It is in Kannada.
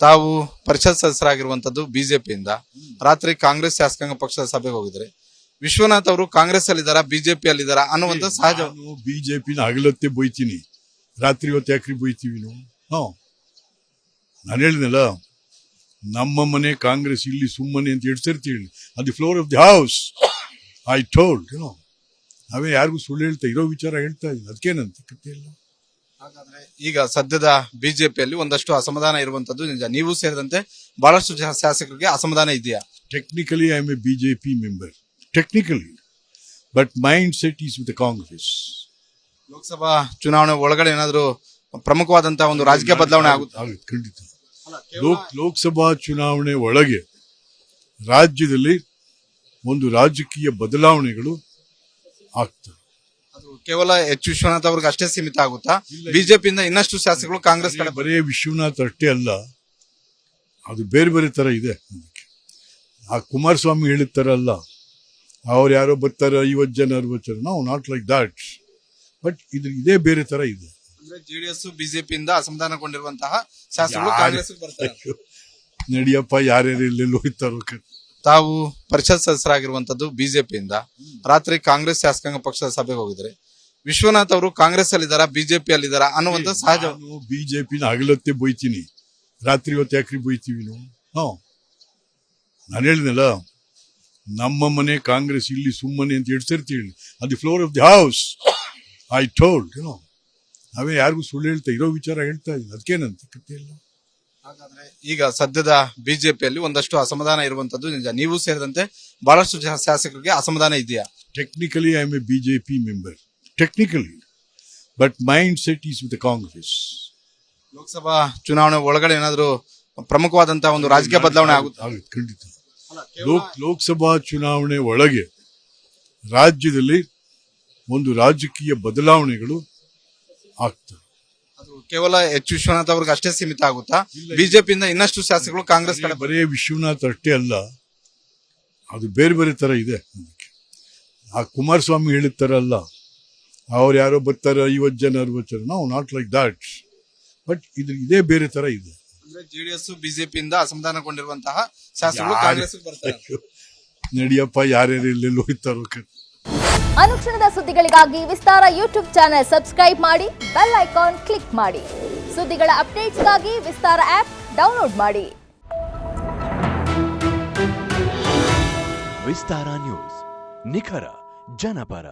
ತಾವು ಪರಿಷತ್ ಸದಸ್ಯರಾಗಿರುವಂತದ್ದು ಬಿಜೆಪಿಯಿಂದ ರಾತ್ರಿ ಕಾಂಗ್ರೆಸ್ ಶಾಸಕಾಂಗ ಪಕ್ಷದ ಸಭೆಗೆ ಹೋಗಿದ್ರೆ ವಿಶ್ವನಾಥ್ ಅವರು ಕಾಂಗ್ರೆಸ್ ಅಲ್ಲಿದ್ದಾರಾ ಬಿಜೆಪಿ ಅಲ್ಲಿದ್ದಾರಾ ಅನ್ನುವಂತ ಸಹಜ. ಬಿಜೆಪಿನ ಹಗಲತ್ತೆ ಬೈತೀನಿ, ರಾತ್ರಿ ಹೊತ್ತು ಯಾಕ್ರಿ ಬೈತೀವಿ ನಾವು? ನಾನು ಹೇಳಿದ್ನಲ್ಲ, ನಮ್ಮ ಮನೆ ಕಾಂಗ್ರೆಸ್ ಇಲ್ಲಿ ಸುಮ್ಮನೆ ಅಂತ ಹೇಳ್ತಿರ್ತಿ ಹೇಳಿ ಅದು floor of the house. I told ನಾವೇ ಯಾರಿಗೂ ಸುಳ್ಳು ಹೇಳ್ತಾ ಇರೋ ವಿಚಾರ ಹೇಳ್ತಾ ಇದ್ದೀನಿ, ಅದಕ್ಕೇನಂತ ಕಥೆ ಇಲ್ಲ. ಹಾಗಾದ್ರೆ ಈಗ ಸದ್ಯದ ಬಿಜೆಪಿಯಲ್ಲಿ ಒಂದಷ್ಟು ಅಸಮಾಧಾನ ಇರುವಂತದ್ದು ನಿಜ, ನೀವು ಸೇರಿದಂತೆ ಬಹಳಷ್ಟು ಶಾಸಕರಿಗೆ ಅಸಮಾಧಾನ ಇದೆಯಾ? Technically, I am a BJP member. Technically. But mindset is with the Congress. Lok Sabha ಚುನಾವಣೆ ಒಳಗಡೆ ಏನಾದ್ರು ಪ್ರಮುಖವಾದಂತಹ ಒಂದು ರಾಜಕೀಯ ಬದಲಾವಣೆ ಆಗುತ್ತೆ? ಖಂಡಿತ. ಲೋಕಸಭಾ ಚುನಾವಣೆ ಒಳಗೆ ರಾಜ್ಯದಲ್ಲಿ ಒಂದು ರಾಜಕೀಯ ಬದಲಾವಣೆಗಳು ಆಗ್ತವೆ. ಅದು ಕೇವಲ ಎಚ್ ವಿಶ್ವನಾಥ್ ಅವ್ರಿಗೆ ಅಷ್ಟೇ ಸೀಮಿತ ಆಗುತ್ತಾ? ಬಿಜೆಪಿಯಿಂದ ಇನ್ನಷ್ಟು ಶಾಸಕರು ಕಾಂಗ್ರೆಸ್ ಕಡೆ ಬರೀ ವಿಶ್ವನಾಥ್ ಅಷ್ಟೇ ಅಲ್ಲ, ಅದು ಬೇರೆ ಬೇರೆ ತರ ಇದೆ. ಆ ಕುಮಾರಸ್ವಾಮಿ ಹೇಳಿದ ತರ ಅಲ್ಲ, ಅವ್ರು ಯಾರೋ ಬರ್ತಾರೆ 50 ಜನ 60 ಜನ, ನಾವು ನಾಟ್ ಲೈಕ್ ದಾಟ್. ಬಟ್ ಇದೇ ಬೇರೆ ತರ ಇದೆ. ಜೆಡಿಎಸ್ ಬಿಜೆಪಿಯಿಂದ ಅಸಮಾಧಾನಗೊಂಡಿರುವಂತಹ ಶಾಸಕರು ಕಾಂಗ್ರೆಸ್ ಬರ್ತಾರೆ. ನಡಿಯಪ್ಪ, ಯಾರ್ಯಾರು ಎಲ್ಲೆಲ್ಲಿ ಹೋಗ್ತಾರೋ. ತಾವು ಪರಿಷತ್ ಸದಸ್ಯರಾಗಿರುವಂತದ್ದು ಬಿಜೆಪಿಯಿಂದ ರಾತ್ರಿ ಕಾಂಗ್ರೆಸ್ ಶಾಸಕಾಂಗ ಪಕ್ಷದ ಸಭೆಗೆ ಹೋಗಿದ್ರೆ ವಿಶ್ವನಾಥ್ ಅವರು ಕಾಂಗ್ರೆಸ್ ಅಲ್ಲಿದ್ದಾರಾ ಬಿಜೆಪಿ ಅಲ್ಲಿದ್ದಾರಾ ಅನ್ನುವಂತ ಸಹಜ. ಬಿಜೆಪಿನ ಹಗಲತ್ತೆ ಬೈತೀನಿ, ರಾತ್ರಿ ಹೊತ್ತು ಯಾಕ್ರಿ ಬೈತೀವಿ ನಾವು? ನಾನು ಹೇಳಿದ್ನಲ್ಲ, ನಮ್ಮ ಮನೆ ಕಾಂಗ್ರೆಸ್ ಇಲ್ಲಿ ಸುಮ್ಮನೆ ಅಂತ ಹೇಳ್ತಿರ್ತಿ ಹೇಳಿ ಅದು floor of the house. I told ನಾವೇ ಯಾರಿಗೂ ಸುಳ್ಳು ಹೇಳ್ತಾ ಇರೋ ವಿಚಾರ ಹೇಳ್ತಾ ಇದ್ದೀನಿ, ಅದಕ್ಕೇನಂತ ಕಥೆ ಇಲ್ಲ. ಹಾಗಾದ್ರೆ ಈಗ ಸದ್ಯದ ಬಿಜೆಪಿಯಲ್ಲಿ ಒಂದಷ್ಟು ಅಸಮಾಧಾನ ಇರುವಂತದ್ದು ನಿಜ, ನೀವು ಸೇರಿದಂತೆ ಬಹಳಷ್ಟು ಶಾಸಕರಿಗೆ ಅಸಮಾಧಾನ ಇದೆಯಾ? Technically, I am a BJP member. Technically. But mindset is with the Congress. Lok Sabha ಚುನಾವಣೆ ಒಳಗಡೆ ಏನಾದ್ರು ಪ್ರಮುಖವಾದಂತಹ ಒಂದು ರಾಜಕೀಯ ಬದಲಾವಣೆ ಆಗುತ್ತೆ? ಖಂಡಿತ. ಲೋಕಸಭಾ ಚುನಾವಣೆ ಒಳಗೆ ರಾಜ್ಯದಲ್ಲಿ ಒಂದು ರಾಜಕೀಯ ಬದಲಾವಣೆಗಳು ಆಗ್ತವೆ. ಅದು ಕೇವಲ ಎಚ್ ವಿಶ್ವನಾಥ್ ಅವ್ರಿಗೆ ಅಷ್ಟೇ ಸೀಮಿತ ಆಗುತ್ತಾ? ಬಿಜೆಪಿಯಿಂದ ಇನ್ನಷ್ಟು ಶಾಸಕರು ಕಾಂಗ್ರೆಸ್ ಕಡೆ ಬರೀ ವಿಶ್ವನಾಥ್ ಅಷ್ಟೇ ಅಲ್ಲ, ಅದು ಬೇರೆ ಬೇರೆ ತರ ಇದೆ. ಆ ಕುಮಾರಸ್ವಾಮಿ ಹೇಳಿದ ತರ ಅಲ್ಲ, ಅವ್ರು ಯಾರೋ ಬರ್ತಾರೆ 50 ಜನ 60 ಜನ, ನಾವು ನಾಟ್ ಲೈಕ್ ದಾಟ್. ಬಟ್ ಇದೇ ಬೇರೆ ತರ ಇದೆ. ಜೆಡಿಎಸ್ ಬಿಜೆಪಿಯಿಂದ ಅಸಮಾಧಾನಗೊಂಡಿರುವಂತಹ ಶಾಸಕರು ಕಾಂಗ್ರೆಸ್ ಬರ್ತಾರೆ. ನಡಿಯಪ್ಪ, ಯಾರ್ಯಾರು ಎಲ್ಲೆಲ್ಲಿ ಹೋಗ್ತಾರೋ. ಅನುಕ್ಷಣದ ಸುದ್ದಿಗಳಿಗಾಗಿ ವಿಸ್ತಾರ ಯೂಟ್ಯೂಬ್ ಚಾನೆಲ್ ಸಬ್ಸ್ಕ್ರೈಬ್ ಮಾಡಿ, ಬೆಲ್ ಐಕಾನ್ ಕ್ಲಿಕ್ ಮಾಡಿ. ಸುದ್ದಿಗಳ ಅಪ್ಡೇಟ್ಸ್ಗಾಗಿ ವಿಸ್ತಾರ ಆಪ್ ಡೌನ್ಲೋಡ್ ಮಾಡಿ. ವಿಸ್ತಾರ ನ್ಯೂಸ್, ನಿಖರ ಜನಪರ.